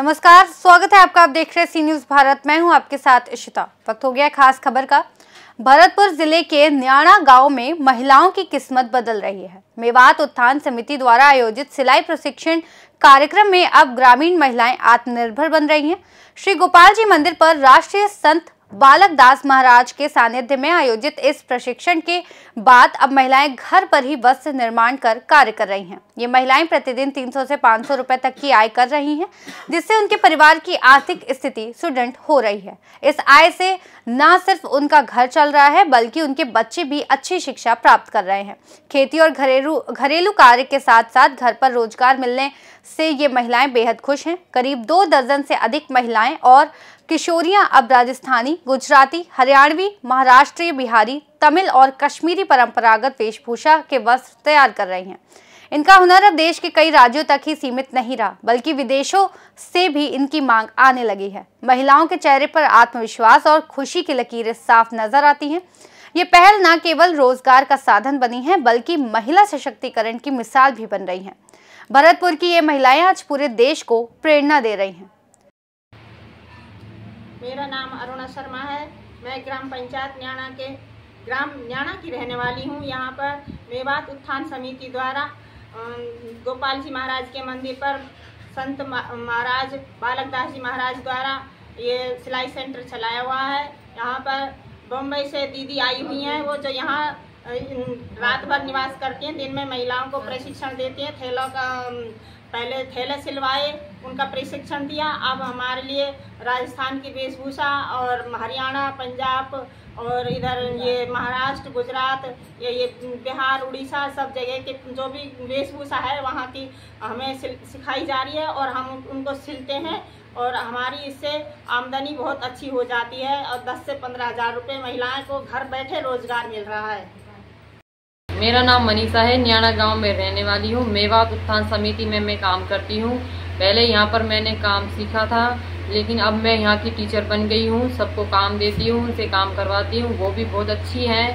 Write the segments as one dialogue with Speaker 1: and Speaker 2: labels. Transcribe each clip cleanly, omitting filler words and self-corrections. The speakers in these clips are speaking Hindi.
Speaker 1: नमस्कार, स्वागत है आपका। आप देख रहे हैं सी न्यूज भारत। मैं हूं आपके साथ इशिता। वक्त हो गया खास खबर का। भरतपुर जिले के न्याणा गांव में महिलाओं की किस्मत बदल रही है। मेवात उत्थान समिति द्वारा आयोजित सिलाई प्रशिक्षण कार्यक्रम में अब ग्रामीण महिलाएं आत्मनिर्भर बन रही हैं। श्री गोपाल जी मंदिर पर राष्ट्रीय संत बालक दास महाराज के सानिध्य में आयोजित इस प्रशिक्षण के बाद अब महिलाएं घर पर ही वस्त्र निर्माण कर कार्य कर रही हैं। ये महिलाएं प्रतिदिन 300 से 500 रुपए तक की आय कर रही हैं, जिससे उनके परिवार की आर्थिक स्थिति सुदृढ़ हो रही है। इस आय से न सिर्फ उनका घर चल रहा है, बल्कि उनके बच्चे भी अच्छी शिक्षा प्राप्त कर रहे हैं। खेती और घरेलू कार्य के साथ साथ घर पर रोजगार मिलने से ये महिलाएं बेहद खुश हैं। करीब 2 दर्जन से अधिक महिलाएं और किशोरियां अब राजस्थानी, गुजराती, हरियाणवी, महाराष्ट्रीय, बिहारी, तमिल और कश्मीरी परंपरागत वेशभूषा के वस्त्र तैयार कर रही हैं। इनका हुनर अब देश के कई राज्यों तक ही सीमित नहीं रहा, बल्कि विदेशों से भी इनकी मांग आने लगी है। महिलाओं के चेहरे पर आत्मविश्वास और खुशी की लकीरें साफ नजर आती हैं। ये पहल न केवल रोजगार का साधन बनी है, बल्कि महिला सशक्तिकरण की मिसाल भी बन रही है। भरतपुर की ये महिलाएं आज पूरे देश को प्रेरणा दे रही हैं।
Speaker 2: मेरा नाम अरुणा शर्मा है। मैं ग्राम पंचायत न्याणा की रहने वाली हूँ। यहाँ पर मेवात उत्थान समिति द्वारा गोपाल जी महाराज के मंदिर पर संत महाराज बालक दास जी महाराज द्वारा ये सिलाई सेंटर चलाया हुआ है। यहाँ पर बम्बई से दीदी आई हुई हैं, वो जो यहाँ रात भर निवास करती हैं, दिन में महिलाओं को प्रशिक्षण देती हैं। पहले थैले सिलवाए, उनका प्रशिक्षण दिया। अब हमारे लिए राजस्थान की वेशभूषा और हरियाणा, पंजाब और इधर ये महाराष्ट्र, गुजरात, ये बिहार, उड़ीसा सब जगह के जो भी वेशभूषा है वहाँ की हमें सिखाई जा रही है और हम उनको सिलते हैं और हमारी इससे आमदनी बहुत अच्छी हो जाती है और 10 से 15 हज़ार रुपये महिलाएं को घर बैठे रोजगार मिल रहा है।
Speaker 3: मेरा नाम मनीषा है। न्याणा गांव में रहने वाली हूँ। मेवात उत्थान समिति में मैं काम करती हूँ। पहले यहाँ पर मैंने काम सीखा था, लेकिन अब मैं यहाँ की टीचर बन गई हूँ। सबको काम देती हूँ, उनसे काम करवाती हूँ। वो भी बहुत अच्छी हैं,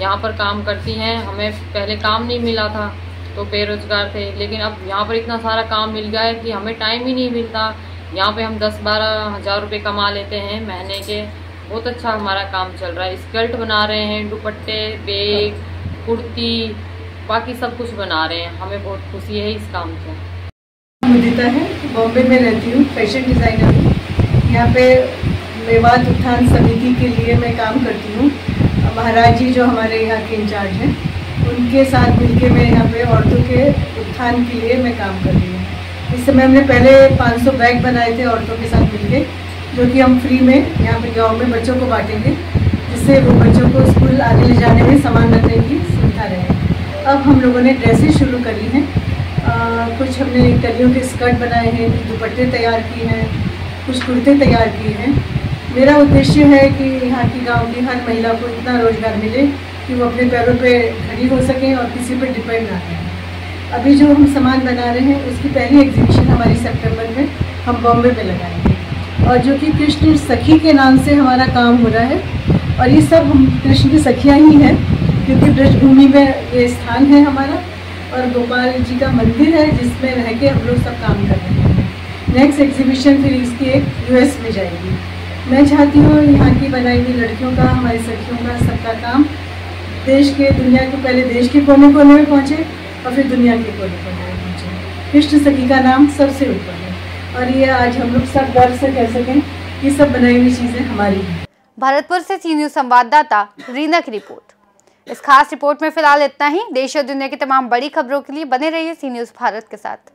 Speaker 3: यहाँ पर काम करती हैं। हमें पहले काम नहीं मिला था तो बेरोजगार थे, लेकिन अब यहाँ पर इतना सारा काम मिल गया है कि हमें टाइम ही नहीं मिलता। यहाँ पे हम 10-12 हज़ार रुपये कमा लेते हैं महीने के। बहुत अच्छा हमारा काम चल रहा है। स्कर्ट बना रहे हैं, दुपट्टे, बैग, कुर्ती, बाकी सब कुछ बना रहे हैं। हमें बहुत खुशी है इस काम से।
Speaker 4: मुदिता है, बॉम्बे में रहती हूँ, फैशन डिज़ाइनर हूँ। यहाँ पे मेवात उत्थान समिति के लिए मैं काम करती हूँ। महाराज जी जो हमारे यहाँ के इंचार्ज हैं, उनके साथ मिलके मैं यहाँ पे औरतों के उत्थान के लिए मैं काम कर रही हूँ। इस समय हमने पहले 500 बैग बनाए थे औरतों के साथ मिलके, जो कि हम फ्री में यहाँ पे गाँव में बच्चों को बांटेंगे, जिससे वो बच्चों को स्कूल आगे ले जाने में सामान रखने की सुविधा रहे। अब हम लोगों ने ड्रेसेस शुरू करी हैं। कुछ हमने कलियों के स्कर्ट बनाए हैं, कुछ दुपट्टे तैयार किए हैं, कुछ कुर्ते तैयार किए हैं। मेरा उद्देश्य है कि यहाँ की गांव की हर महिला को इतना रोजगार मिले कि वो अपने पैरों पे खड़ी हो सकें और किसी पर डिपेंड ना रहें। अभी जो हम सामान बना रहे हैं उसकी पहली एग्जीबिशन हमारी सितंबर में हम बॉम्बे में लगाएंगे, और जो कि कृष्ण सखी के नाम से हमारा काम हो रहा है। और ये सब हम कृष्ण की सखियाँ ही हैं, क्योंकि ब्रजभूमि में ये स्थान है हमारा और गोपाल जी का मंदिर है, जिसमें रह के हम लोग सब काम कर रहे हैं। नेक्स्ट एग्जीबिशन फिर इसकी एक US में जाएगी। मैं चाहती हूँ यहाँ की बनाई हुई लड़कियों का, हमारी सखियों का, सबका काम देश के, दुनिया के, पहले देश के कोने कोने में पहुँचे और फिर दुनिया के कोने कोने में पहुँचे। कृष्ण सखी का नाम सबसे ऊपर है और ये आज हम लोग सब गर्व से कह सकें ये सब बनाई हुई चीज़ें हमारी हैं।
Speaker 1: भरतपुर से सी न्यूज संवाददाता रीना की रिपोर्ट। इस खास रिपोर्ट में फिलहाल इतना ही। देश और दुनिया की तमाम बड़ी खबरों के लिए बने रहिए सी न्यूज भारत के साथ।